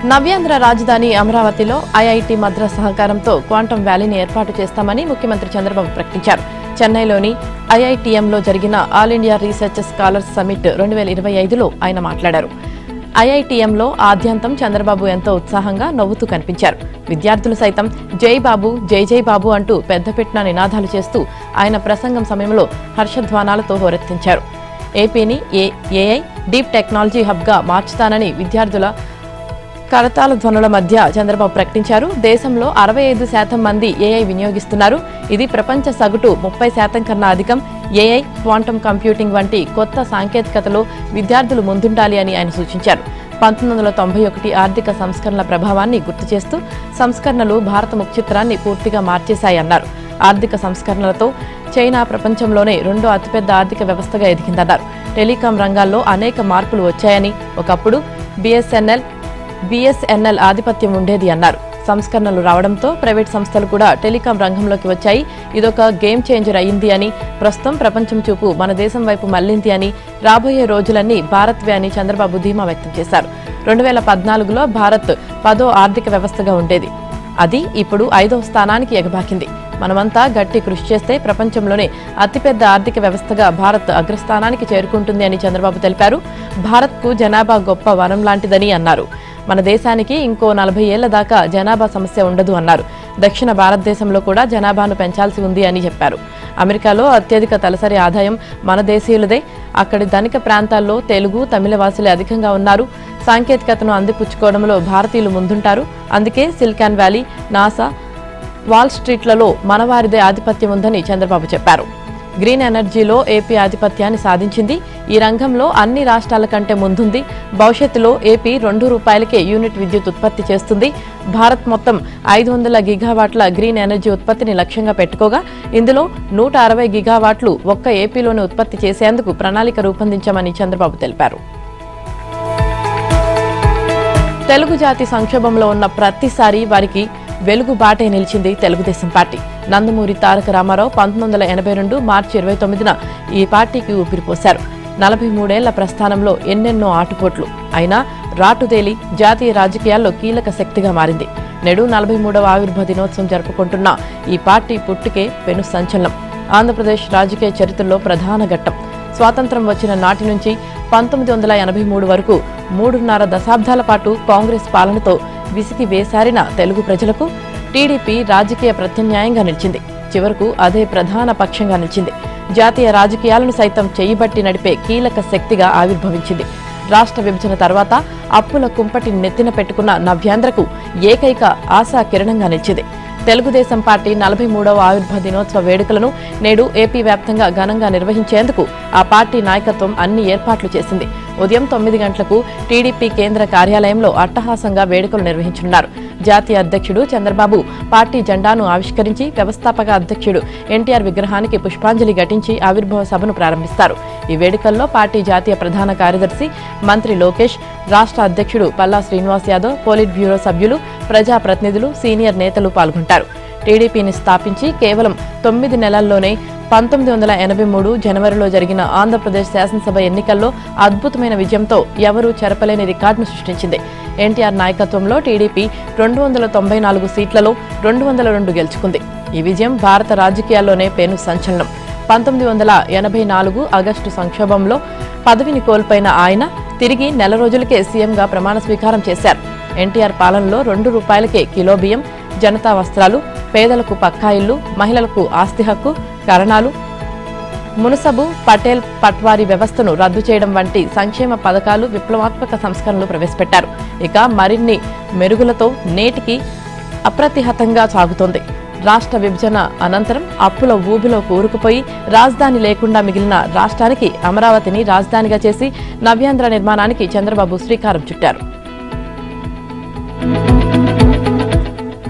నవ్యాంధ్ర రాజధాని అమరావతిలో ఐఐటి మద్రాస్ సహకారంతో క్వాంటమ్ వ్యాలీని ఏర్పాటు చేస్తామని ముఖ్యమంత్రి చంద్రబాబు ప్రకటించారు. చెన్నైలోని ఐఐటిఎంలో జరిగిన All India Research Scholars Summit 2025లో ఆయన మాట్లాడారు. ఐఐటిఎంలో ఆద్యంతం చంద్రబాబు ఎంతో ఉత్సాహంగా నవ్వుతూ కనిపించారు. విద్యార్థులు సైతం జై బాబు, జై జై బాబు అంటూ పెద్దపెట్టిన నినాదాలు చేస్తూ ఆయన ప్రసంగం సమయంలో హర్షధ్వానాలతో హోరెత్తించారు. ఏపీని ఏఐ డీప్ టెక్నాలజీ హబ్గా మార్చుతానని విద్యార్థుల కరతాళ ధ్వనుల మధ్య చంద్రబాబు ప్రకటించారు. దేశంలో 65% మంది ఏఐ వినియోగిస్తున్నారు. ఇది ప్రపంచ సగటు 30% కన్నా అధికం. ఏఐ, క్వాంటమ్ కంప్యూటింగ్ వంటి కొత్త సాంకేతికతలో విద్యార్థులు ముందుండాలి అని ఆయన సూచించారు. 1991 ఆర్థిక సంస్కరణల ప్రభావాన్ని గుర్తు చేస్తూ సంస్కరణలు భారత ముఖచిత్రాన్ని పూర్తిగా మార్చేశాయన్నారు. ఆర్థిక సంస్కరణలతో చైనా ప్రపంచంలోనే రెండో అతిపెద్ద ఆర్థిక వ్యవస్థగా ఎదిగిందన్నారు. టెలికాం రంగాల్లో అనేక మార్పులు వచ్చాయని, ఒకప్పుడు బిఎస్ఎన్ఎల్ ఆధిపత్యం ఉండేది అన్నారు. సంస్కరణలు రావడంతో ప్రైవేట్ సంస్థలు కూడా టెలికాం రంగంలోకి వచ్చాయి. ఇదొక గేమ్ చేంజర్ అయింది అని, ప్రస్తుతం ప్రపంచం చూపు మన దేశం వైపు మళ్లింది అని, రాబోయే రోజులన్నీ భారత్వే అని చంద్రబాబు ధీమా వ్యక్తం చేశారు. 2014లో భారత్ 10వ ఆర్థిక వ్యవస్థగా ఉండేది. అది ఇప్పుడు 5వ స్థానానికి ఎగబాకింది. మనమంతా గట్టి కృషి చేస్తే ప్రపంచంలోనే అతిపెద్ద ఆర్థిక వ్యవస్థగా భారత్ అగ్రస్థానానికి చేరుకుంటుంది అని చంద్రబాబు తెలిపారు. భారత్కు జనాభా గొప్ప వరం లాంటిదని అన్నారు. మన దేశానికి ఇంకో 40 ఏళ్ల దాకా జనాభా సమస్య ఉండదు అన్నారు. దక్షిణ భారతదేశంలో కూడా జనాభాను పెంచాల్సి ఉంది అని చెప్పారు. అమెరికాలో అత్యధిక తలసరి ఆదాయం మన దేశీయులదే. అక్కడి ధనిక ప్రాంతాల్లో తెలుగు, తమిళ వాసులే అధికంగా ఉన్నారు. సాంకేతికతను అందిపుచ్చుకోవడంలో భారతీయులు ముందుంటారు. అందుకే సిలికాన్ వ్యాలీ, నాసా, వాల్ స్ట్రీట్లలో మనవారిదే ఆధిపత్యం ఉందని చంద్రబాబు చెప్పారు. గ్రీన్ ఎనర్జీలో ఏపీ ఆధిపత్యాన్ని సాధించింది. ఈ రంగంలో అన్ని రాష్ట్రాల కంటే ముందుంది. భవిష్యత్తులో ఏపీ ₹2కే యూనిట్ విద్యుత్ ఉత్పత్తి చేస్తుంది. భారత్ మొత్తం 500 గిగావాట్ల గ్రీన్ ఎనర్జీ ఉత్పత్తిని లక్ష్యంగా పెట్టుకోగా ఇందులో 160 గిగావాట్లు ఒక్క ఏపీలోనే ఉత్పత్తి చేసేందుకు ప్రణాళిక రూపొందించామని చంద్రబాబు తెలిపారు. తెలుగు జాతి సంక్షోభంలో ఉన్న ప్రతిసారి వారికి వెలుగు బాటే నిలిచింది తెలుగుదేశం పార్టీ. నందమూరి తారక రామారావు 1982 మార్చి 29న ఈ పార్టీకి ఊపిరిపోశారు. 43 ఏళ్ల ప్రస్థానంలో ఎన్నెన్నో ఆటుపోట్లు అయినా రాటుదేలి జాతీయ రాజకీయాల్లో కీలక శక్తిగా మారింది. నేడు 43వ ఆవిర్భావ దినోత్సవం జరుపుకుంటున్న ఈ పార్టీ పుట్టుకే పెను సంచలనం. ఆంధ్రప్రదేశ్ రాజకీయ చరిత్రలో ప్రధాన ఘట్టం. స్వాతంత్ర్యం వచ్చిన నాటి నుంచి 1983 వరకు 3.5 దశాబ్దాల పాటు కాంగ్రెస్ పాలనతో విసిగి వేసారిన తెలుగు ప్రజలకు టీడీపీ రాజకీయ ప్రత్యామ్నాయంగా నిలిచింది. చివరకు అదే ప్రధాన పక్షంగా నిలిచింది. జాతీయ రాజకీయాలను సైతం చేయబట్టి నడిపే కీలక శక్తిగా ఆవిర్భవించింది. రాష్ట్ర విభజన తర్వాత అప్పుల కుంపటి నెత్తిన పెట్టుకున్న నవ్యాంధ్రకు ఏకైక ఆశా కిరణంగా నిలిచింది. తెలుగుదేశం పార్టీ 43వ ఆవిర్భావ దినోత్సవ వేడుకలను నేడు ఏపీ వ్యాప్తంగా ఘనంగా నిర్వహించేందుకు ఆ పార్టీ నాయకత్వం అన్ని ఏర్పాట్లు చేసింది. ఉదయం 9 గంటలకు టీడీపీ కేంద్ర కార్యాలయంలో అట్టహాసంగా వేడుకలు నిర్వహించనున్నారు. జాతీయ అధ్యక్షుడు చంద్రబాబు పార్టీ జెండాను ఆవిష్కరించి వ్యవస్థాపక అధ్యక్షుడు ఎన్టీఆర్ విగ్రహానికి పుష్పాంజలి ఘటించి ఆవిర్భావ సభను ప్రారంభిస్తారు. ఈ వేడుకల్లో పార్టీ జాతీయ ప్రధాన కార్యదర్శి మంత్రి లోకేష్, రాష్ట్ర అధ్యక్షుడు పల్లా శ్రీనివాస్ యాదవ్, పోలిట్ బ్యూరో సభ్యులు, ప్రజాప్రతినిధులు, సీనియర్ నేతలు పాల్గొంటారు. టీడీపీని స్థాపించి కేవలం 9 నెలల్లోనే 1983 జనవరిలో జరిగిన ఆంధ్రప్రదేశ్ శాసనసభ ఎన్నికల్లో అద్భుతమైన విజయంతో ఎవరూ చెరపలేని రికార్డును సృష్టించింది. ఎన్టీఆర్ నాయకత్వంలో టీడీపీ 294 సీట్లలో 202 గెలుచుకుంది. ఈ విజయం భారత రాజకీయాల్లోనే పెను సంచలనం. 1984 ఆగస్టు సంక్షోభంలో పదవిని కోల్పోయిన ఆయన తిరిగి నెల రోజులకే సీఎంగా ప్రమాణ స్వీకారం చేశారు. ఎన్టీఆర్ పాలనలో ₹2కే కిలో బియ్యం, జనతా వస్త్రాలు, పేదలకు పక్కా ఇల్లు, మహిళలకు ఆస్తి హక్కు, కరణాలు, మునసబు, పటేల్ పట్వారీ వ్యవస్థను రద్దు చేయడం వంటి సంక్షేమ పథకాలు, విప్లవాత్మక సంస్కరణలు ప్రవేశపెట్టారు. ఇక మరిన్ని మెరుగులతో నేటికి అప్రతిహతంగా సాగుతోంది. రాష్ట్ర విభజన అనంతరం అప్పుల ఊబిలో కూరుకుపోయి రాజధాని లేకుండా మిగిలిన రాష్ట్రానికి అమరావతిని రాజధానిగా చేసి నవ్యాంధ్ర నిర్మాణానికి చంద్రబాబు శ్రీకారం చుట్టారు.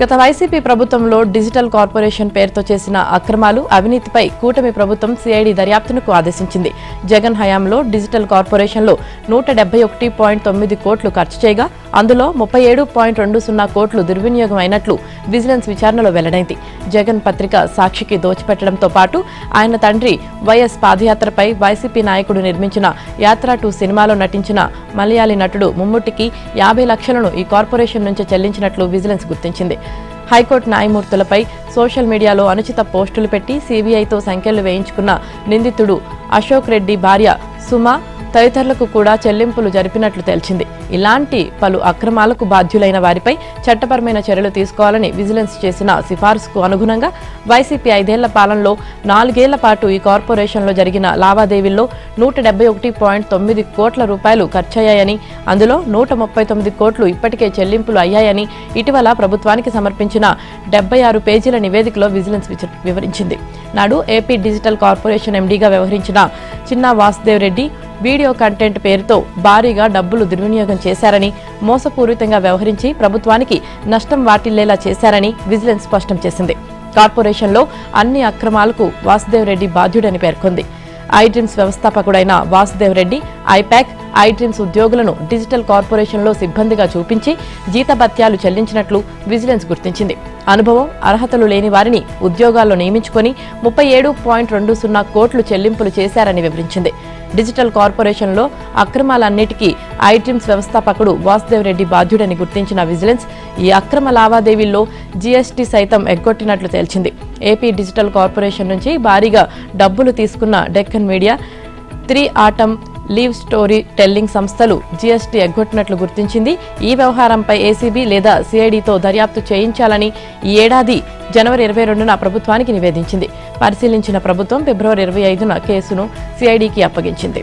గత వైసీపీ ప్రభుత్వంలో డిజిటల్ కార్పొరేషన్ పేరుతో చేసిన అక్రమాలు, అవినీతిపై కూటమి ప్రభుత్వం సిఐడి దర్యాప్తునకు ఆదేశించింది. జగన్ హయాంలో డిజిటల్ కార్పొరేషన్లో 171.9 కోట్లు ఖర్చు చేయగా అందులో 37.20 కోట్లు దుర్వినియోగం అయినట్లు విజిలెన్స్ విచారణలో వెల్లడైంది. జగన్ పత్రిక సాక్షికి దోచిపెట్టడంతో పాటు ఆయన తండ్రి వైఎస్ పాదయాత్రపై వైసీపీ నాయకుడు నిర్మించిన యాత్ర 2 సినిమాలో నటించిన మలయాళీ నటుడు ముమ్ముట్టికి 50 లక్షలను ఈ కార్పొరేషన్ నుంచి చెల్లించినట్లు విజిలెన్స్ గుర్తించింది. హైకోర్టు న్యాయమూర్తులపై సోషల్ మీడియాలో అనుచిత పోస్టులు పెట్టి సీబీఐతో సంఖ్యలు వేయించుకున్న నిందితుడు అశోక్ రెడ్డి భార్య సుమ తదితరులకు కూడా చెల్లింపులు జరిపినట్లు తేల్చింది. ఇలాంటి పలు అక్రమాలకు బాధ్యులైన వారిపై చట్టపరమైన చర్యలు తీసుకోవాలని విజిలెన్స్ చేసిన సిఫార్సుకు అనుగుణంగా వైసీపీ 5 ఏళ్ల పాలనలో 4 ఏళ్ల పాటు ఈ కార్పొరేషన్లో జరిగిన లావాదేవీల్లో 171.9 కోట్ల రూపాయలు ఖర్చయ్యాయని, అందులో 139 కోట్లు ఇప్పటికే చెల్లింపులు అయ్యాయని ఇటీవల ప్రభుత్వానికి సమర్పించిన 76 పేజీల నివేదికలో విజిలెన్స్ వివరించింది. నాడు ఏపీ డిజిటల్ కార్పొరేషన్ ఎండీగా వ్యవహరించిన చిన్నా వాసుదేవ్ రెడ్డి వీడియో కంటెంట్ పేరుతో భారీగా డబ్బులు దుర్వినియోగం చేశారని, మోసపూరితంగా వ్యవహరించి ప్రభుత్వానికి నష్టం వాటిల్లేలా చేశారని విజిలెన్స్ స్పష్టం చేసింది. కార్పొరేషన్లో అన్ని అక్రమాలకు వాసుదేవ్ రెడ్డి బాధ్యుడని పేర్కొంది. ఐడ్రీమ్స్ వ్యవస్థాపకుడైన వాసుదేవ్ రెడ్డి ఐపాక్, ఐడ్రీమ్స్ ఉద్యోగులను డిజిటల్ కార్పొరేషన్లో సిబ్బందిగా చూపించి జీతభత్యాలు చెల్లించినట్లు విజిలెన్స్ గుర్తించింది. అనుభవం, అర్హతలు లేని వారిని ఉద్యోగాల్లో నియమించుకొని 37.20 కోట్లు చెల్లింపులు చేశారని వివరించింది. డిజిటల్ కార్పొరేషన్లో అక్రమాలన్నిటికీ ఐడ్రీమ్స్ వ్యవస్థాపకుడు వాసుదేవ్ రెడ్డి బాధ్యుడని గుర్తించిన విజిలెన్స్ ఈ అక్రమ లావాదేవీల్లో జీఎస్టీ సైతం ఎగ్గొట్టినట్లు తేల్చింది. ఏపీ డిజిటల్ కార్పొరేషన్ నుంచి భారీగా డబ్బులు తీసుకున్న Deccan media, 3 atom, leave story telling సంస్థలు జీఎస్టీ ఎగ్గొట్టినట్లు గుర్తించింది. ఈ వ్యవహారంపై ఏసీబీ లేదా సిఐడితో దర్యాప్తు చేయించాలని ఈ ఏడాది జనవరి 22న ప్రభుత్వానికి నివేదించింది. పరిశీలించిన ప్రభుత్వం ఫిబ్రవరి 25న కేసును సిఐడికి అప్పగించింది.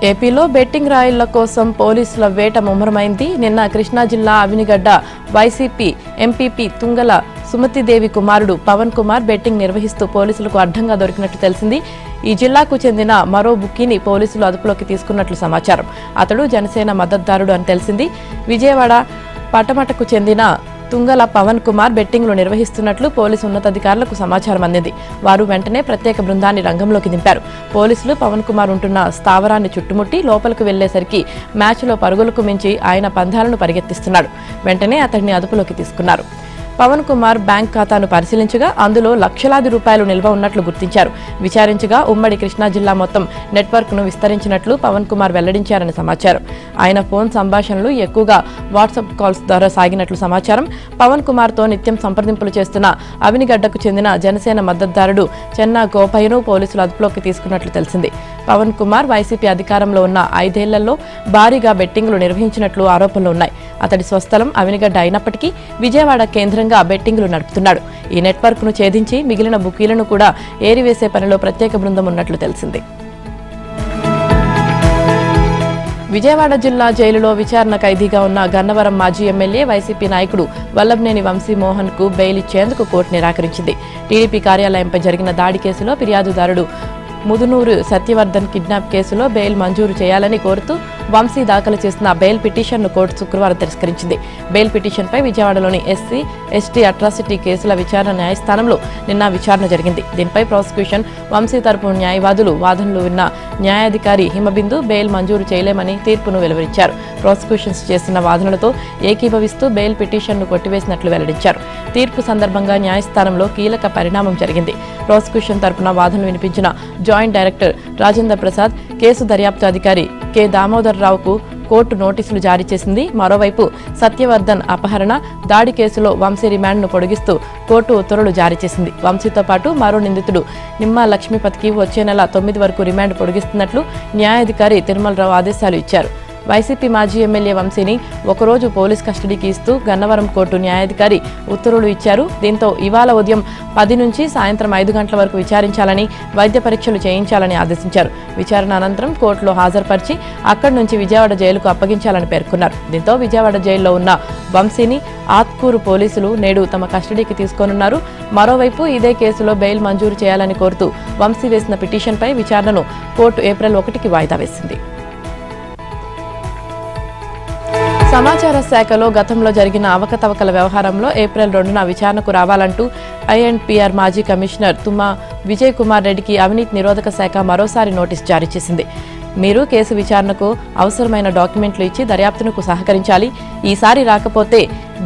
ఏపీలో బెట్టింగ్ రాయిళ్ల కోసం పోలీసుల వేట ముమ్మరమైంది. నిన్న కృష్ణా జిల్లా అవినిగడ్డ వైసీపీ ఎంపీపీ తుంగల సుమతిదేవి కుమారుడు పవన్ కుమార్ బెట్టింగ్ నిర్వహిస్తూ పోలీసులకు అడ్డంగా దొరికినట్లు తెలిసింది. ఈ జిల్లాకు చెందిన మరో బుక్కీని పోలీసులు అదుపులోకి తీసుకున్నట్లు సమాచారం. అతడు జనసేన మద్దతుదారుడు అని తెలిసింది. విజయవాడ పటమటకు చెందిన తుంగల పవన్ కుమార్ బెట్టింగ్లు నిర్వహిస్తున్నట్లు పోలీసు ఉన్నతాధికారులకు సమాచారం అందింది. వారు వెంటనే ప్రత్యేక బృందాన్ని రంగంలోకి దింపారు. పోలీసులు పవన్ కుమార్ ఉంటున్న స్థావరాన్ని చుట్టుముట్టి లోపలికి వెళ్లేసరికి మ్యాచ్లో పరుగులకు మించి ఆయన పందాలను పరిగెత్తిస్తున్నాడు. వెంటనే అతడిని అదుపులోకి తీసుకున్నారు. పవన్ కుమార్ బ్యాంక్ ఖాతాను పరిశీలించగా అందులో లక్షలాది రూపాయలు నిల్వ ఉన్నట్లు గుర్తించారు. విచారించగా ఉమ్మడి కృష్ణా జిల్లా మొత్తం నెట్వర్క్ను విస్తరించినట్లు పవన్ కుమార్ వెల్లడించారని సమాచారం. ఆయన ఫోన్ సంభాషణలు ఎక్కువగా వాట్సాప్ కాల్స్ ద్వారా సాగినట్లు సమాచారం. పవన్ కుమార్తో నిత్యం సంప్రదింపులు చేస్తున్న అవినిగడ్డకు చెందిన జనసేన మద్దతుదారుడు చెన్నా గోపయ్యను పోలీసులు అదుపులోకి తీసుకున్నట్లు తెలిసింది. పవన్ కుమార్ వైసీపీ అధికారంలో ఉన్న 5 ఏళ్లలో భారీగా బెట్టింగ్లు నిర్వహించినట్లు ఆరోపణలు ఉన్నాయి. అతడి స్వస్థలం అవినిగడ్డ అయినప్పటికీ విజయవాడ కేంద్రంగా బెట్టింగ్లు నడుపుతున్నాడు. ఈ నెట్వర్క్ను ఛేదించి మిగిలిన బుకీలను కూడా ఏరివేసే పనిలో ప్రత్యేక బృందం ఉన్నట్లు తెలిసింది. విజయవాడ జిల్లా జైలులో విచారణ ఖైదీగా ఉన్న గన్నవరం మాజీ ఎమ్మెల్యే వైసీపీ నాయకుడు వల్లభనేని వంశీమోహన్ కు బెయిల్ ఇచ్చేందుకు కోర్టు నిరాకరించింది. టీడీపీ కార్యాలయంపై జరిగిన దాడి కేసులో ఫిర్యాదుదారుడు ముదునూరు సత్యవర్ధన్ కిడ్నాప్ కేసులో బెయిల్ మంజూరు చేయాలని కోరుతూ వంశీ దాఖలు చేసిన బెయిల్ పిటిషన్ను కోర్టు శుక్రవారం తిరస్కరించింది. బెయిల్ పిటిషన్పై విజయవాడలోని ఎస్సీ, ఎస్టీ అట్రాసిటీ కేసుల విచారణ న్యాయస్థానంలో నిన్న విచారణ జరిగింది. దీనిపై ప్రాసిక్యూషన్, వంశీ తరపు న్యాయవాదులు వాదనలు విన్న న్యాయాధికారి హిమబిందు బెయిల్ మంజూరు చేయలేమని తీర్పును వెలువరించారు. ప్రాసిక్యూషన్స్ చేసిన వాదనలతో ఏకీభవిస్తూ బెయిల్ పిటిషన్ను కొట్టివేసినట్లు వెల్లడించారు. తీర్పు సందర్భంగా న్యాయస్థానంలో కీలక పరిణామం జరిగింది. ప్రాసిక్యూషన్ తరపున వాదనలు వినిపించిన joint director Rajendra Prasad, case దర్యాప్తు అధికారి కె దామోదర్ రావుకు కోర్టు నోటీసులు జారీ చేసింది. మరోవైపు సత్యవర్ధన్ అపహరణ, దాడి కేసులో వంశీ రిమాండ్ను పొడిగిస్తూ కోర్టు ఉత్తర్వులు జారీ చేసింది. వంశీతో పాటు మరో నిందితుడు నిమ్మా లక్ష్మీపతికి వచ్చే నెల 9 వరకు రిమాండ్ పొడిగిస్తున్నట్లు న్యాయాధికారి తిరుమలరావు ఆదేశాలు ఇచ్చారు. వైసీపీ మాజీ ఎమ్మెల్యే వంశీని ఒకరోజు పోలీస్ కస్టడీకి ఇస్తూ గన్నవరం కోర్టు న్యాయాధికారి ఉత్తర్వులు ఇచ్చారు. దీంతో ఇవాళ ఉదయం 10 నుంచి సాయంత్రం 5 గంటల వరకు విచారించాలని, వైద్య పరీక్షలు చేయించాలని ఆదేశించారు. విచారణ అనంతరం కోర్టులో హాజరుపరిచి అక్కడి నుంచి విజయవాడ జైలుకు అప్పగించాలని పేర్కొన్నారు. దీంతో విజయవాడ జైల్లో ఉన్న వంశీని ఆత్కూరు పోలీసులు నేడు తమ కస్టడీకి తీసుకోనున్నారు. మరోవైపు ఇదే కేసులో బెయిల్ మంజూరు చేయాలని కోరుతూ వంశీ వేసిన పిటిషన్పై విచారణను కోర్టు ఏప్రిల్ 1కి వాయిదా వేసింది. సమాచార శాఖలో గతంలో జరిగిన అవకతవకల వ్యవహారంలో ఏప్రిల్ 2న విచారణకు రావాలంటూ ఐఎన్పిఆర్ మాజీ కమిషనర్ తుమ్మా విజయ్ కుమార్ రెడ్డికి అవినీతి నిరోధక శాఖ మరోసారి నోటీసు జారీ చేసింది. మీరు కేసు విచారణకు అవసరమైన డాక్యుమెంట్లు ఇచ్చి దర్యాప్తునకు సహకరించాలి. ఈసారి రాకపోతే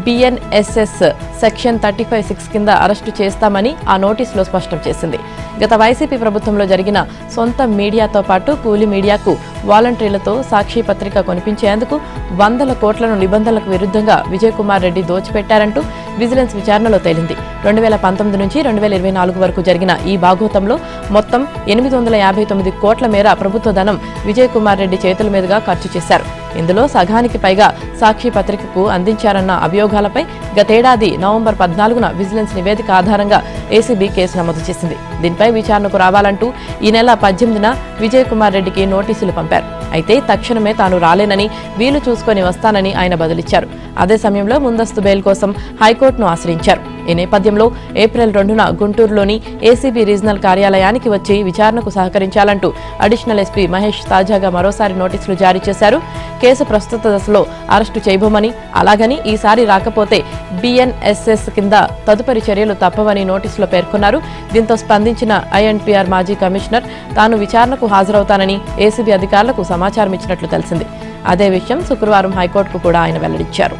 బిఎన్ఎస్ఎస్ సెక్షన్ 35(6) కింద అరెస్టు చేస్తామని ఆ నోటీసులో స్పష్టం చేసింది. గత వైసీపీ ప్రభుత్వంలో జరిగిన సొంత మీడియాతో పాటు కూలి మీడియాకు వాలంటీర్లతో సాక్షి పత్రిక కొనిపించేందుకు 100 కోట్లను నిబంధనలకు విరుద్ధంగా విజయ్ కుమార్ రెడ్డి దోచిపెట్టారంటూ విజిలెన్స్ విచారణలో తేలింది. 2019 నుంచి 2024 వరకు జరిగిన ఈ భాగోతంలో మొత్తం 859 కోట్ల మేర ప్రభుత్వ ధనం విజయ్ కుమార్ రెడ్డి చేతుల మీదుగా ఖర్చు చేశారు. ఇందులో సగానికి పైగా సాక్షి పత్రికకు అందించారన్న అభియోగాలపై గతేడాది నవంబర్ 14న విజిలెన్స్ నివేదిక ఆధారంగా ఏసీబీ కేసు నమోదు చేసింది. దీనిపై విచారణకు రావాలంటూ ఈ నెల 18న విజయ్ కుమార్ రెడ్డికి నోటీసులు పంపారు. అయితే తక్షణమే తాను రాలేనని, వీలు చూసుకొని వస్తానని ఆయన బదులిచ్చారు. అదే సమయంలో ముందస్తు బెయిల్ కోసం హైకోర్టును ఆశ్రయించారు. ఈ నేపథ్యంలో ఏప్రిల్ 2న గుంటూరులోని ఏసీబీ రీజనల్ కార్యాలయానికి వచ్చి విచారణకు సహకరించాలంటూ అడిషనల్ ఎస్పీ మహేష్ తాజాగా మరోసారి నోటీసులు జారీ చేశారు. కేసు ప్రస్తుత దశలో అరెస్టు చేయబోమని, అలాగని ఈసారి రాకపోతే బిఎన్ఎస్ఎస్ కింద తదుపరి చర్యలు తప్పవని నోటీసులో పేర్కొన్నారు. దీంతో స్పందించిన ఐఎన్పిఆర్ మాజీ కమిషనర్ తాను విచారణకు హాజరవుతానని ఏసీబీ అధికారులకు సమాచారం ఇచ్చినట్లు తెలిసింది. అదే విషయం శుక్రవారం హైకోర్టుకు కూడా ఆయన వెల్లడించారు.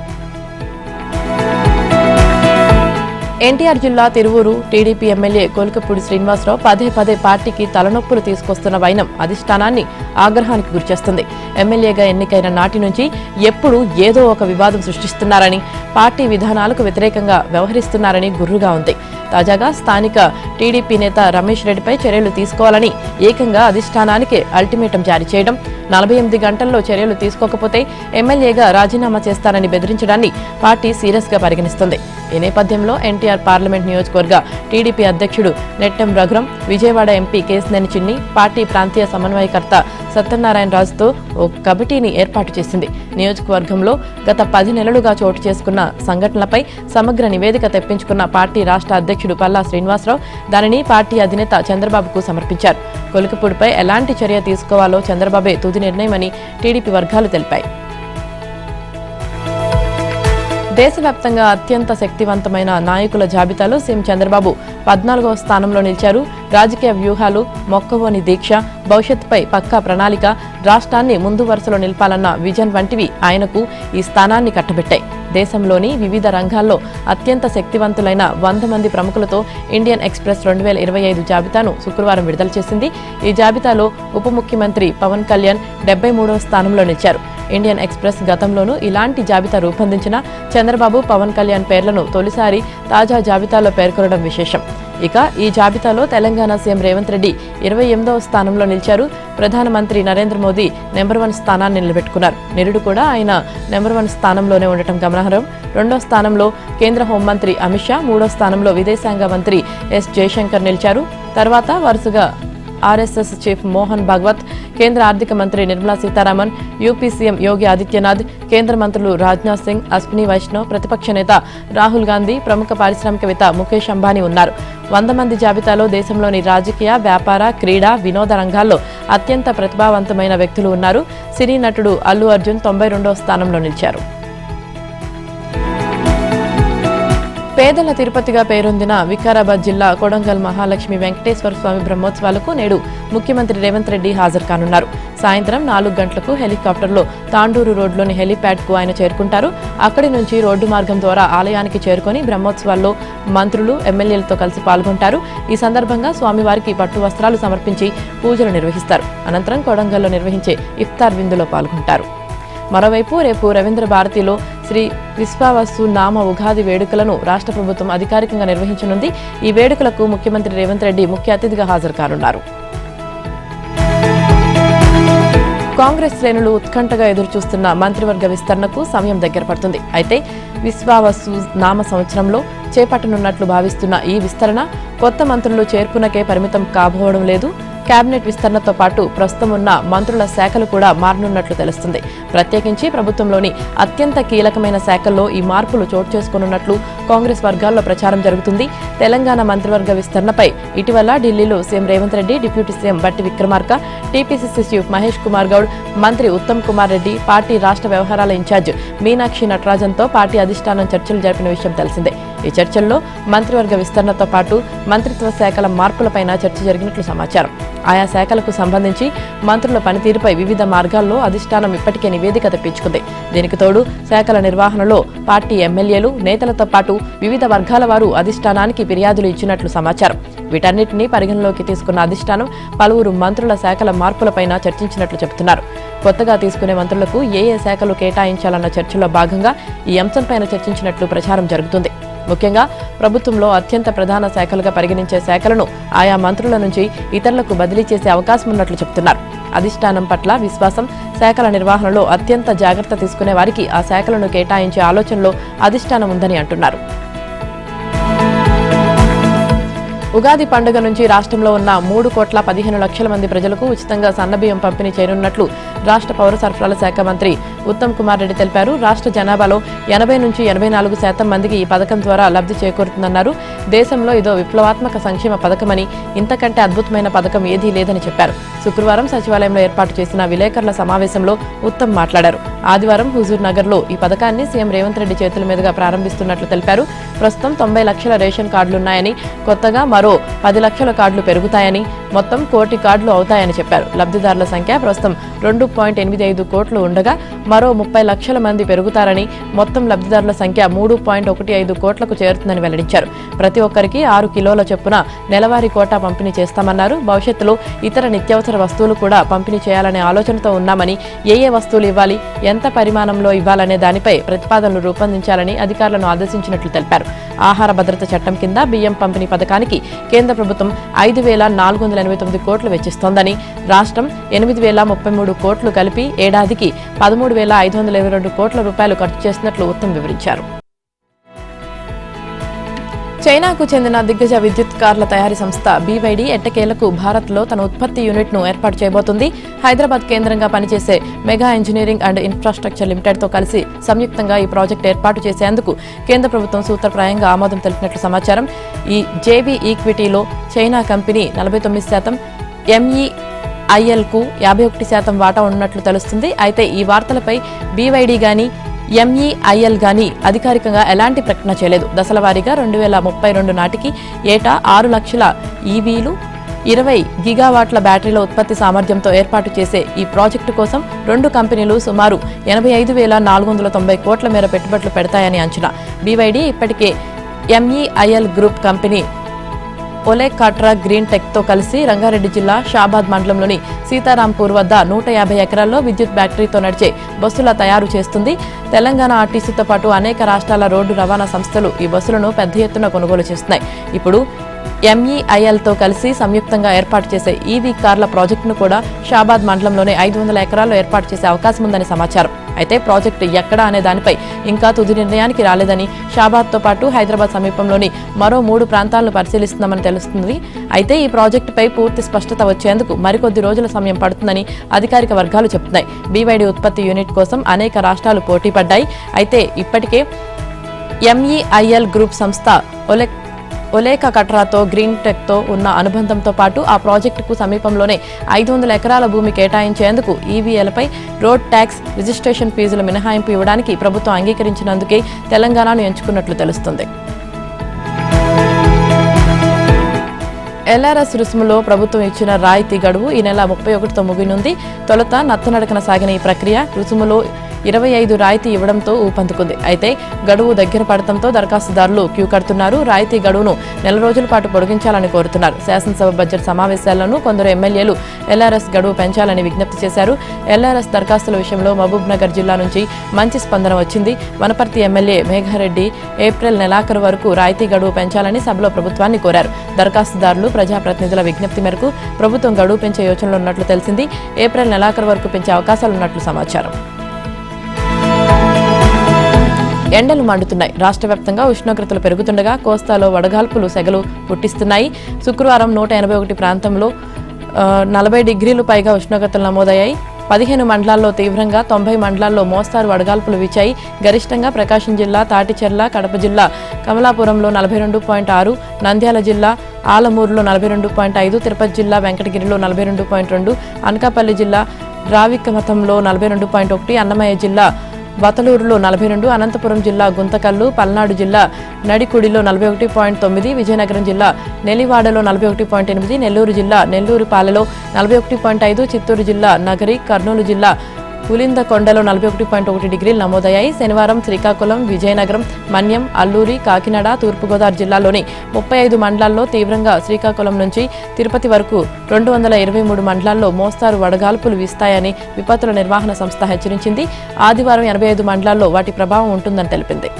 ఎన్టీఆర్ జిల్లా తిరువూరు టీడీపీ ఎమ్మెల్యే కొలికపూడి శ్రీనివాసరావు పదే పార్టీకి తలనొప్పులు తీసుకొస్తున్న వైనం అధిష్టానాన్ని ఆగ్రహానికి గురిచేస్తుంది. ఎమ్మెల్యేగా ఎన్నికైన నాటి నుంచి ఎప్పుడూ ఏదో ఒక వివాదం సృష్టిస్తున్నారని, పార్టీ విధానాలకు వ్యతిరేకంగా వ్యవహరిస్తున్నారని గుర్రుగా ఉంది. తాజాగా స్థానిక టీడీపీ నేత రమేష్ రెడ్డిపై చర్యలు తీసుకోవాలని ఏకంగా అధిష్టానానికి అల్టిమేటం జారీ చేయడం, 48 గంటల్లో చర్యలు తీసుకోకపోతే ఎమ్మెల్యేగా రాజీనామా చేస్తానని బెదిరించడాన్ని పార్టీ సీరియస్ గా పరిగణిస్తుంది. ఈ నేపథ్యంలో ఎన్టీఆర్ పార్లమెంట్ నియోజకవర్గ టీడీపీ అధ్యక్షుడు నెట్టెం రఘురం, విజయవాడ ఎంపీ కేశినేని చిన్ని పార్టీ ప్రాంతీయ సమన్వయకర్త సత్యనారాయణ రాజుతో ఓ కమిటీని ఏర్పాటు చేసింది. నియోజకవర్గంలో గత 10 నెలలుగా చోటు చేసుకున్న సంఘటనలపై సమగ్ర నివేదిక తెప్పించుకున్న పార్టీ రాష్ట్ర అధ్యక్షుడు పల్లా శ్రీనివాసరావు దానిని పార్టీ అధినేత చంద్రబాబుకు సమర్పించారు. కొలికపూడిపై ఎలాంటి చర్య తీసుకోవాలో చంద్రబాబే తుది నిర్ణయమని టీడీపీ వర్గాలు తెలిపాయి. దేశవ్యాప్తంగా అత్యంత శక్తివంతమైన నాయకుల జాబితాలో సీఎం చంద్రబాబు 14వ స్థానంలో నిలిచారు. రాజకీయ వ్యూహాలు, మొక్కవోని దీక్ష, భవిష్యత్తుపై పక్కా ప్రణాళిక, రాష్ట్రాన్ని ముందు వరుసలో నిలపాలన్న విజన్ వంటివి ఆయనకు ఈ స్థానాన్ని కట్టబెట్టాయి. దేశంలోని వివిధ రంగాల్లో అత్యంత శక్తివంతులైన 100 మంది ప్రముఖులతో ఇండియన్ ఎక్స్ప్రెస్ 2025 జాబితాను శుక్రవారం విడుదల చేసింది. ఈ జాబితాలో ఉప ముఖ్యమంత్రి పవన్ కళ్యాణ్ 73వ స్థానంలో నిలిచారు. ఇండియన్ ఎక్స్ప్రెస్ గతంలోనూ ఇలాంటి జాబితా రూపొందించిన చంద్రబాబు, పవన్ కళ్యాణ్ పేర్లను తొలిసారి తాజా జాబితాలో పేర్కొనడం విశేషం. ఇక ఈ జాబితాలో తెలంగాణ సీఎం రేవంత్ రెడ్డి 28వ స్థానంలో నిలిచారు. ప్రధానమంత్రి నరేంద్ర మోదీ నెంబర్ 1 స్థానాన్ని నిలబెట్టుకున్నారు. నిరుడు కూడా ఆయన నెంబర్ 1 స్థానంలోనే ఉండటం గమనార్హం. 2వ స్థానంలో కేంద్ర హోంమంత్రి అమిత్ షా, 3వ స్థానంలో విదేశాంగ మంత్రి ఎస్ జయశంకర్ నిలిచారు. తర్వాత వరుసగా ఆర్ఎస్ఎస్ చీఫ్ మోహన్ భాగవత్, కేంద్ర ఆర్థిక మంత్రి నిర్మలా సీతారామన్, యూపీ సీఎం యోగి ఆదిత్యనాథ్, కేంద్ర మంత్రులు రాజ్నాథ్ సింగ్, అశ్విని వైష్ణవ్, ప్రతిపక్ష నేత రాహుల్ గాంధీ, ప్రముఖ పారిశ్రామికవేత్త ముఖేష్ అంబానీ ఉన్నారు. 100 మంది జాబితాలో దేశంలోని రాజకీయ, వ్యాపార, క్రీడా, వినోద రంగాల్లో అత్యంత ప్రతిభావంతమైన వ్యక్తులు ఉన్నారు. సినీ నటుడు అల్లు అర్జున్ 92వ స్థానంలో నిలిచారు. పేదల తిరుపతిగా పేరొందిన వికారాబాద్ జిల్లా కొడంగల్ మహాలక్ష్మి వెంకటేశ్వర స్వామి బ్రహ్మోత్సవాలకు నేడు ముఖ్యమంత్రి రేవంత్ రెడ్డి హాజరు కానున్నారు. సాయంత్రం 4 గంటలకు హెలికాప్టర్లో తాండూరు రోడ్లోని హెలీప్యాడ్కు ఆయన చేరుకుంటారు. అక్కడి నుంచి రోడ్డు మార్గం ద్వారా ఆలయానికి చేరుకొని బ్రహ్మోత్సవాల్లో మంత్రులు, ఎమ్మెల్యేలతో కలిసి పాల్గొంటారు. ఈ సందర్భంగా స్వామివారికి పట్టు వస్త్రాలు సమర్పించి పూజలు నిర్వహిస్తారు. అనంతరం కొడంగల్లో నిర్వహించే ఇఫ్తార్ విందులో పాల్గొంటారు. మరోవైపు రేపు రవీంద్ర భారతిలో శ్రీ విశ్వావసు నామ ఉగాది వేడుకలను రాష్ట్ర ప్రభుత్వం అధికారికంగా నిర్వహించనుంది. ఈ వేడుకలకు ముఖ్యమంత్రి రేవంత్ రెడ్డి ముఖ్య అతిథిగా హాజరు కానున్నారు. కాంగ్రెస్ శ్రేణులు ఉత్కంఠగా ఎదురుచూస్తున్న మంత్రివర్గ విస్తరణకు సమయం దగ్గర పడుతుంది. అయితే విశ్వావసు నామ సంవత్సరంలో చేపట్టనున్నట్లు భావిస్తున్న ఈ విస్తరణ కొత్త మంత్రులు చేర్పునకే పరిమితం కాబోవడం లేదు. కేబినెట్ విస్తరణతో పాటు ప్రస్తుతం ఉన్న మంత్రుల శాఖలు కూడా మారనున్నట్లు తెలుస్తుంది. ప్రత్యేకించి ప్రభుత్వంలోని అత్యంత కీలకమైన శాఖల్లో ఈ మార్పులు చోటు చేసుకోనున్నట్లు కాంగ్రెస్ వర్గాల్లో ప్రచారం జరుగుతుంది. తెలంగాణ మంత్రివర్గ విస్తరణపై ఇటీవల ఢిల్లీలో CM Revanth Reddy, deputy CM బట్టి విక్రమార్క, టీపీసీసీ చీఫ్ మహేష్ కుమార్ గౌడ్, మంత్రి ఉత్తమ్ కుమార్ రెడ్డి, పార్టీ రాష్ట్ర వ్యవహారాల ఇన్ఛార్జ్ మీనాక్షి నటరాజన్తో పార్టీ అధిష్టానం చర్చలు జరిపిన విషయం తెలిసిందే. ఈ చర్చల్లో మంత్రివర్గ విస్తరణతో పాటు మంత్రిత్వ శాఖల మార్పులపైన చర్చ జరిగినట్లు సమాచారం. ఆయా శాఖలకు సంబంధించి మంత్రుల పనితీరుపై వివిధ మార్గాల్లో అధిష్టానం ఇప్పటికే నివేదిక తెప్పించుకుంది. దీనికి తోడు శాఖల నిర్వహణలో పార్టీ ఎమ్మెల్యేలు, నేతలతో పాటు వివిధ వర్గాల వారు అధిష్టానానికి ఫిర్యాదులు ఇచ్చినట్లు సమాచారం. వీటన్నిటినీ పరిగణలోకి తీసుకున్న అధిష్టానం పలువురు మంత్రుల శాఖల మార్పులపైన చర్చించినట్లు చెబుతున్నారు. కొత్తగా తీసుకునే మంత్రులకు ఏ శాఖలు కేటాయించాలన్న చర్చలో భాగంగా ఈ అంశంపైన చర్చించినట్లు ప్రచారం జరుగుతుంది. ముఖ్యంగా ప్రభుత్వంలో అత్యంత ప్రధాన శాఖలుగా పరిగణించే శాఖలను ఆయా మంత్రుల నుంచి ఇతరులకు బదిలీ చేసే అవకాశం ఉన్నట్లు చెబుతున్నారు. అధిష్టానం పట్ల విశ్వాసం, శాఖల నిర్వహణలో అత్యంత జాగ్రత్త తీసుకునే వారికి ఆ శాఖలను కేటాయించే ఆలోచనలో అధిష్టానం ఉందని అంటున్నారు. ఉగాది పండుగ నుంచి రాష్ట్రంలో ఉన్న 3,15,00,000 మంది ప్రజలకు ఉచితంగా సన్నబియ్యం పంపిణీ చేయనున్నట్లు రాష్ట్ర పౌర సరఫరాల శాఖ మంత్రి ఉత్తమ్ కుమార్ రెడ్డి తెలిపారు. రాష్ట్ర జనాభాలో 80 నుంచి 84% మందికి ఈ పథకం ద్వారా లబ్ధి చేకూరుతుందన్నారు. దేశంలో ఇదో విప్లవాత్మక సంక్షేమ పథకమని, ఇంతకంటే అద్భుతమైన పథకం ఏదీ లేదని చెప్పారు. శుక్రవారం సచివాలయంలో ఏర్పాటు చేసిన విలేకరుల సమావేశంలో ఉత్తమ్ మాట్లాడారు. ఆదివారం హుజూర్ నగర్లో ఈ పథకాన్ని సీఎం రేవంత్ రెడ్డి చేతుల మీదుగా ప్రారంభిస్తున్నట్లు తెలిపారు. ప్రస్తుతం 90 లక్షల రేషన్ కార్డులున్నాయని, కొత్తగా మరో 10 లక్షల కార్డులు పెరుగుతాయని, మొత్తం 1 కోటి కార్డులు అవుతాయని చెప్పారు. లబ్ధిదారుల సంఖ్య ప్రస్తుతం 2.85 కోట్లు ఉండగా మరో 30 లక్షల మంది పెరుగుతారని, మొత్తం లబ్ధిదారుల సంఖ్య 3.15 కోట్లకు చేరుతుందని వెల్లడించారు. ప్రతి ఒక్కరికి 6 కిలోల చొప్పున నెలవారీ కోటా పంపిణీ చేస్తామన్నారు. భవిష్యత్తులో ఇతర నిత్యావసర వస్తువులు కూడా పంపిణీ చేయాలనే ఆలోచనతో ఉన్నామని, ఏ వస్తువులు ఇవ్వాలి, ఎంత పరిమాణంలో ఇవ్వాలనే దానిపై ప్రతిపాదనలు రూపొందించాలని అధికారులను ఆదేశించినట్లు తెలిపారు. ఆహార భద్రత చట్టం కింద బియ్యం పంపిణీ పథకానికి కేంద్ర ప్రభుత్వం 5,489 కోట్లు వెచ్చిస్తోందని, రాష్ట్రం 8,033 కోట్లు కలిపి ఏడాదికి 13,522 కోట్ల రూపాయలు ఖర్చు చేసినట్లు ఉత్తమ్ వివరించారు. చైనాకు చెందిన దిగ్గజ విద్యుత్ కార్ల తయారీ సంస్థ BYD ఎట్టకేలకు భారత్లో తన ఉత్పత్తి యూనిట్ను ఏర్పాటు చేయబోతుంది. హైదరాబాద్ కేంద్రంగా పనిచేసే మెగా ఇంజనీరింగ్ అండ్ ఇన్ఫ్రాస్ట్రక్చర్ లిమిటెడ్తో కలిసి సంయుక్తంగా ఈ ప్రాజెక్టు ఏర్పాటు చేసేందుకు కేంద్ర ప్రభుత్వం సూత్రప్రాయంగా ఆమోదం తెలిపినట్లు సమాచారం. ఈ JV ఈక్విటీలో చైనా కంపెనీ 49%, MEIL కు 51% వాటా ఉన్నట్లు తెలుస్తుంది. అయితే ఈ వార్తలపై BYD గాని MEIL గాని అధికారికంగా ఎలాంటి ప్రకటన చేయలేదు. దశలవారీగా 2032 నాటికి ఏటా 6 లక్షల EVలు, 20 గిగావాట్ల బ్యాటరీల ఉత్పత్తి సామర్థ్యంతో ఏర్పాటు చేసే ఈ ప్రాజెక్టు కోసం 2 కంపెనీలు సుమారు 85,490 కోట్ల మేర పెట్టుబడులు పెడతాయని అంచనా. BYD ఇప్పటికే MEIL గ్రూప్ కంపెనీ ఒలేకాట్రా గ్రీన్ టెక్తో కలిసి రంగారెడ్డి జిల్లా షాబాద్ మండలంలోని సీతారాంపూర్ వద్ద 150 ఎకరాల్లో విద్యుత్ బ్యాటరీతో నడిచే బస్సుల తయారు చేస్తుంది. తెలంగాణ ఆర్టీసీతో పాటు అనేక రాష్ట్రాల రోడ్డు రవాణా సంస్థలు ఈ బస్సులను పెద్ద ఎత్తున కొనుగోలు చేస్తున్నాయి. ఇప్పుడు MEILతో కలిసి సంయుక్తంగా ఏర్పాటు చేసే EV కార్ల ప్రాజెక్టును కూడా షాబాద్ మండలంలోని 500 ఎకరాల్లో ఏర్పాటు చేసే అవకాశం ఉందని సమాచారం. అయితే ప్రాజెక్టు ఎక్కడ అనే దానిపై ఇంకా తుది నిర్ణయానికి రాలేదని, షాబాద్తో పాటు హైదరాబాద్ సమీపంలోని మరో 3 ప్రాంతాలను పరిశీలిస్తున్నామని తెలుస్తుంది. అయితే ఈ ప్రాజెక్టుపై పూర్తి స్పష్టత వచ్చేందుకు మరికొద్ది రోజుల సమయం పడుతుందని అధికారిక వర్గాలు చెబుతున్నాయి. BYD ఉత్పత్తి యూనిట్ కోసం అనేక రాష్ట్రాలు పోటీ పడ్డాయి. అయితే ఇప్పటికే MEIL గ్రూప్ సంస్థ ఒలేకాట్రాతో గ్రీన్ టెక్తో ఉన్న అనుబంధంతో పాటు ఆ ప్రాజెక్టుకు సమీపంలోనే 500 ఎకరాల భూమి కేటాయించేందుకు EVలపై రోడ్ ట్యాక్స్, రిజిస్ట్రేషన్ ఫీజుల మినహాయింపు ఇవ్వడానికి ప్రభుత్వం అంగీకరించినందుకే తెలంగాణను ఎంచుకున్నట్లు తెలుస్తుంది. LRS రుసుములో ప్రభుత్వం ఇచ్చిన రాయితీ గడువు ఈ నెల 31తో ముగినుంది. తొలుత నత్తనడకన సాగిన ఈ ప్రక్రియ రుసుములో 25 రాయితీ ఇవ్వడంతో ఊపందుకుంది. అయితే గడువు దగ్గర పడటంతో దరఖాస్తుదారులు క్యూ కడుతున్నారు. రాయితీ గడువును 4 రోజుల పాటు పొడిగించాలని కోరుతున్నారు. శాసనసభ బడ్జెట్ సమావేశాలను కొందరు ఎమ్మెల్యేలు LRS గడువు పెంచాలని విజ్ఞప్తి చేశారు. LRS దరఖాస్తుల విషయంలో మహబూబ్ నగర్ జిల్లా నుంచి మంచి స్పందన వచ్చింది. వనపర్తి ఎమ్మెల్యే మేఘారెడ్డి ఏప్రిల్ నెలాఖరు వరకు రాయితీ గడువు పెంచాలని సభలో ప్రభుత్వాన్ని కోరారు. దరఖాస్తుదారులు, ప్రజాప్రతినిధుల విజ్ఞప్తి మేరకు ప్రభుత్వం గడువు పెంచే యోచనలో ఉన్నట్లు తెలిసింది. ఏప్రిల్ నెలాఖరు వరకు పెంచే అవకాశాలున్నట్లు సమాచారం. ఎండలు మండుతున్నాయి. రాష్ట్ర వ్యాప్తంగా ఉష్ణోగ్రతలు పెరుగుతుండగా కోస్తాలో వడగాల్పులు సెగలు పుట్టిస్తున్నాయి. శుక్రవారం 181 ప్రాంతంలో 40 డిగ్రీలు పైగా ఉష్ణోగ్రతలు నమోదయ్యాయి. 15 మండలాల్లో తీవ్రంగా, 90 మండలాల్లో మోస్తారు వడగాల్పులు వీచాయి. గరిష్టంగా ప్రకాశం జిల్లా తాటిచెర్ల, కడప జిల్లా కమలాపురంలో 42.6, నంద్యాల జిల్లా ఆలమూరులో 42.5, తిరుపతి జిల్లా వెంకటగిరిలో 42.2, అనకాపల్లి జిల్లా రావికమతంలో 42.1, అన్నమయ్య జిల్లా వతలూరులో 42, అనంతపురం జిల్లా గుంతకల్లు, పల్నాడు జిల్లా నడికుడిలో 41.9, విజయనగరం జిల్లా నెల్లివాడలో 41.8, నెల్లూరు జిల్లా నెల్లూరుపాలెలో 41.5, చిత్తూరు జిల్లా నగరి, కర్నూలు జిల్లా పులిందకొండలో 41.1 డిగ్రీలు నమోదయ్యాయి. శనివారం శ్రీకాకుళం, విజయనగరం, మన్యం, అల్లూరి, కాకినాడ, తూర్పుగోదావరి జిల్లాలోని 35 మండలాల్లో తీవ్రంగా, శ్రీకాకుళం నుంచి తిరుపతి వరకు 223 మండలాల్లో మోస్తారు వడగాల్పులు వీస్తాయని విపత్తుల నిర్వహణ సంస్థ హెచ్చరించింది. ఆదివారం 85 మండలాల్లో వాటి ప్రభావం ఉంటుందని తెలిపింది.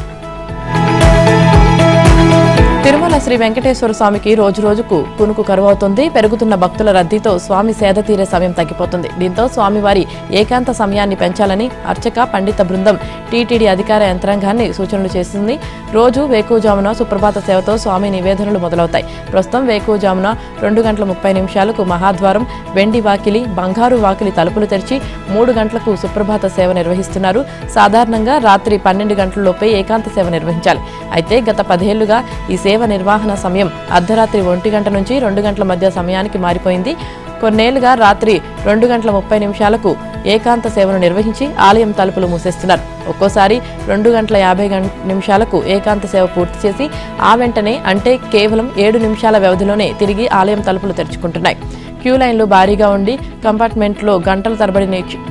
తిరుమల శ్రీ వెంకటేశ్వర స్వామికి రోజురోజుకు కునుకు కరువవుతుంది. పెరుగుతున్న భక్తుల రద్దీతో స్వామి సేద తీరే సమయం తగ్గిపోతుంది. దీంతో స్వామివారి ఏకాంత సమయాన్ని పెంచాలని అర్చక పండిత బృందం టీటీడీ అధికార యంత్రాంగాన్ని సూచనలు చేసింది. రోజు వేకువజామున సుప్రభాత సేవతో స్వామి నివేదనలు మొదలవుతాయి. ప్రస్తుతం వేకువజామున 2:30 మహాద్వారం, వెండి వాకిలి, బంగారు వాకిలి తలుపులు తెరిచి 3 గంటలకు సుప్రభాత సేవ నిర్వహిస్తున్నారు. సాధారణంగా రాత్రి 12 గంటలలోపే ఏకాంత సేవ నిర్వహించాలి. అయితే గత 10 ఏళ్లుగా ఈ సేవ నిర్వహణ సమయం అర్ధరాత్రి 1 గంట నుంచి 2 గంటల మధ్య సమయానికి మారిపోయింది. కొన్నేళ్లుగా రాత్రి 2:30 ఏకాంత సేవను నిర్వహించి ఆలయం తలుపులు మూసేస్తున్నారు. ఒక్కోసారి 2:50 ఏకాంత సేవ పూర్తి చేసి ఆ వెంటనే, అంటే కేవలం 7 నిమిషాల వ్యవధిలోనే తిరిగి ఆలయం తలుపులు తెరుచుకుంటున్నాయి. క్యూ లైన్లు భారీగా ఉండి కంపార్ట్మెంట్లో గంటల తరబడి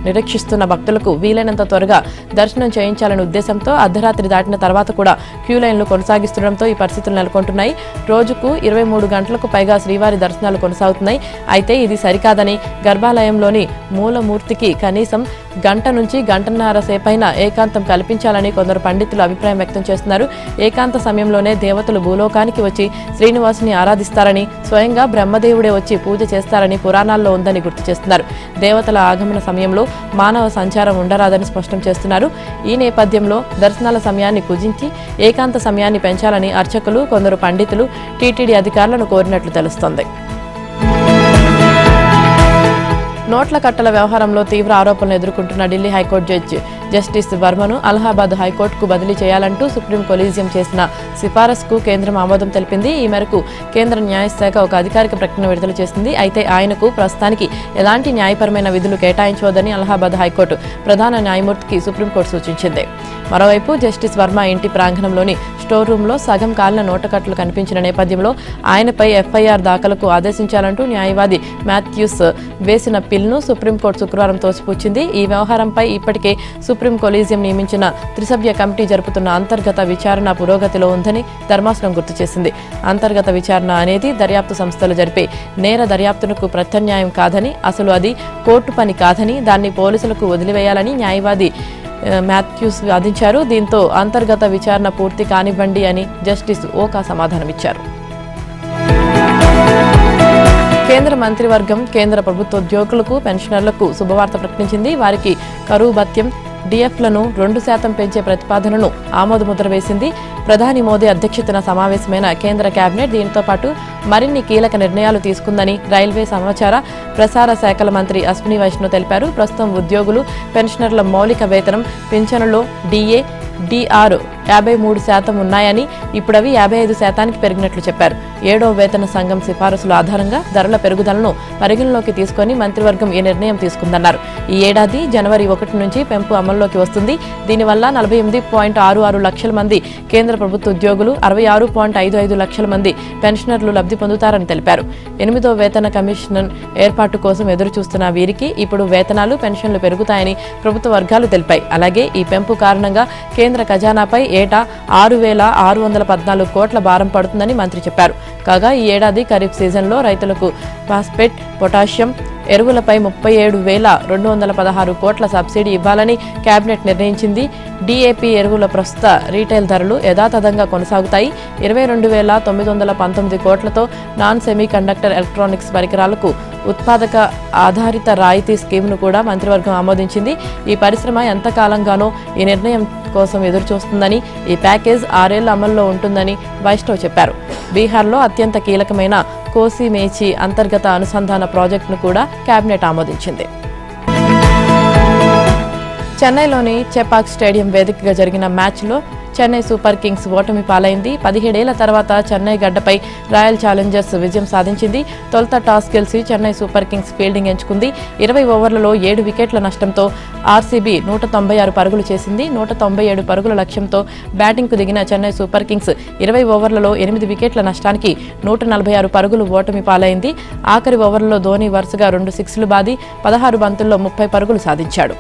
నిరీక్షిస్తున్న భక్తులకు వీలైనంత త్వరగా దర్శనం చేయించాలనే ఉద్దేశంతో అర్ధరాత్రి దాటిన తర్వాత కూడా క్యూ లైన్లు కొనసాగిస్తుండటంతో ఈ పరిస్థితులు నెలకొంటున్నాయి. రోజుకు 23 గంటలకు పైగా శ్రీవారి దర్శనాలు కొనసాగుతున్నాయి. అయితే ఇది సరికాదని, గర్భాలయంలోని మూలమూర్తికి కనీసం గంట నుంచి గంటన్నర సేపైన ఏకాంతం కల్పించాలని కొందరు పండితులు అభిప్రాయం వ్యక్తం చేస్తున్నారు. ఏకాంత సమయంలోనే దేవతలు భూలోకానికి వచ్చి శ్రీనివాసుని ఆరాధిస్తారని, స్వయంగా బ్రహ్మదేవుడే వచ్చి పూజ చేస్తారని పురాణాల్లో ఉందని గుర్తు చేస్తున్నారు. దేవతల ఆగమన సమయంలో మానవ సంచారం ఉండరాదని స్పష్టం చేస్తున్నారు. ఈ నేపథ్యంలో దర్శనాల సమయాన్ని కుదించి ఏకాంత సమయాన్ని పెంచాలని అర్చకులు, కొందరు పండితులు టీటీడీ అధికారులను కోరినట్లు తెలుస్తోంది. నోట్ల కట్టల వ్యవహారంలో తీవ్ర ఆరోపణలు ఎదుర్కొంటున్న ఢిల్లీ హైకోర్టు జడ్జి జస్టిస్ వర్మను అలహాబాద్ హైకోర్టుకు బదిలీ చేయాలంటూ సుప్రీం కొలీజియం చేసిన సిఫారసుకు కేంద్రం ఆమోదం తెలిపింది. ఈ మేరకు కేంద్ర న్యాయశాఖ ఒక అధికారిక ప్రకటన విడుదల చేసింది. అయితే ఆయనకు ప్రస్తుతానికి ఎలాంటి న్యాయపరమైన విధులు కేటాయించవద్దని అలహాబాద్ హైకోర్టు ప్రధాన న్యాయమూర్తికి సుప్రీంకోర్టు సూచించింది. మరోవైపు జస్టిస్ వర్మ ఇంటి ప్రాంగణంలోని స్టోర్ రూంలో సగం కాలిన నోటకట్లు కనిపించిన నేపథ్యంలో ఆయనపై ఎఫ్ఐఆర్ దాఖలకు ఆదేశించాలంటూ న్యాయవాది మాథ్యూస్ వేసిన పిల్ను సుప్రీంకోర్టు శుక్రవారం తోసిపుచ్చింది. ఈ వ్యవహారంపై ఇప్పటికే సుప్రీం కొలీజియం నియమించిన త్రిసభ్య కమిటీ జరుపుతున్న అంతర్గత విచారణ పురోగతిలో ఉందని ధర్మాసనం గుర్తు చేసింది. అంతర్గత విచారణ అనేది దర్యాప్తు సంస్థలు జరిపే నేర దర్యాప్తునకు ప్రత్యామ్నాయం కాదని, అసలు అది కోర్టు పని కాదని, దాన్ని పోలీసులకు వదిలివేయాలని న్యాయవాది మాథ్యూస్ వాదించారు. దీంతో అంతర్గత విచారణ పూర్తి కానివ్వండి అని జస్టిస్ ఓకా సమాధానమిచ్చారు. కేంద్ర మంత్రివర్గం కేంద్ర ప్రభుత్వ ఉద్యోగులకు, పెన్షనర్లకు శుభవార్త ప్రకటించింది. వారికి కరువు భత్యం, డిఎఫ్లను 2% పెంచే ప్రతిపాదనను ఆమోదముద్ర వేసింది. ప్రధాని మోదీ అధ్యక్షతన సమావేశమైన కేంద్ర కేబినెట్ దీనితో పాటు మరిన్ని కీలక నిర్ణయాలు తీసుకుందని రైల్వే, సమాచార ప్రసార శాఖల మంత్రి అశ్విని వైష్ణవ్ తెలిపారు. ప్రస్తుతం ఉద్యోగులు, పెన్షనర్ల మౌలిక వేతనం, పింఛనులో డిఏ, డిఆర్ 53% ఉన్నాయని, ఇప్పుడవి 55% పెరిగినట్లు చెప్పారు. 7వ వేతన సంఘం సిఫారసుల ఆధారంగా ధరల పెరుగుదలను పరిగణలోకి తీసుకుని మంత్రివర్గం ఈ నిర్ణయం తీసుకుందన్నారు. ఈ ఏడాది జనవరి 1 నుంచి పెంపు అమల్లోకి వస్తుంది. దీనివల్ల 48.66 లక్షల మంది కేంద్ర ప్రభుత్వ ఉద్యోగులు, 66.55 లక్షల మంది పెన్షనర్లు లబ్ధి పొందుతారని తెలిపారు. 8వ వేతన కమిషన్ ఏర్పాటు కోసం ఎదురుచూస్తున్న వీరికి ఇప్పుడు వేతనాలు, పెన్షన్లు పెరుగుతాయని ప్రభుత్వ వర్గాలు తెలిపాయి. అలాగే ఈ పెంపు కారణంగా కేంద్ర ఖజానాపై ఏటా 6,614 కోట్ల భారం పడుతుందని మంత్రి చెప్పారు. కాగా ఈ ఏడాది ఖరీఫ్ సీజన్లో రైతులకు ఫాస్ఫేట్, పొటాషియం ఎరువులపై 37,216 కోట్ల సబ్సిడీ ఇవ్వాలని కేబినెట్ నిర్ణయించింది. డిఏపీ ఎరువుల ప్రస్తుత రీటైల్ ధరలు యథాతథంగా కొనసాగుతాయి. 22,919 కోట్లతో నాన్ సెమీ కండక్టర్ ఎలక్ట్రానిక్స్ పరికరాలకు ఉత్పాదక ఆధారిత రాయితీ స్కీమ్ను కూడా మంత్రివర్గం ఆమోదించింది. ఈ పరిశ్రమ ఎంతకాలంగానో ఈ నిర్ణయం కోసం ఎదురుచూస్తుందని, ఈ ప్యాకేజ్ 6 ఏళ్ల అమల్లో ఉంటుందని వైష్ణవ్ చెప్పారు. బీహార్లో అత్యంత కీలకమైన కోసి మేచి అంతర్గత అనుసంధాన ప్రాజెక్టును కూడా కేబినెట్ ఆమోదించింది. చెన్నైలోని చెపాక్ స్టేడియం వేదికగా జరిగిన మ్యాచ్లో చెన్నై సూపర్ కింగ్స్ ఓటమి పాలైంది. 17 ఏళ్ల తర్వాత చెన్నై గడ్డపై రాయల్ ఛాలెంజర్స్ విజయం సాధించింది. తొలుత టాస్ గెలిచి చెన్నై సూపర్ కింగ్స్ ఫీల్డింగ్ ఎంచుకుంది. 20 ఓవర్లలో 7 వికెట్ల నష్టంతో ఆర్సీబీ 196 పరుగులు చేసింది. 197 పరుగుల లక్ష్యంతో బ్యాటింగ్కు దిగిన చెన్నై సూపర్ కింగ్స్ 20 ఓవర్లలో 8 వికెట్ల నష్టానికి 146 పరుగులు ఓటమి పాలైంది. ఆఖరి ఓవర్లలో ధోని వరుసగా 2 సిక్స్లు బాది 16 బంతుల్లో 30 పరుగులు సాధించాడు.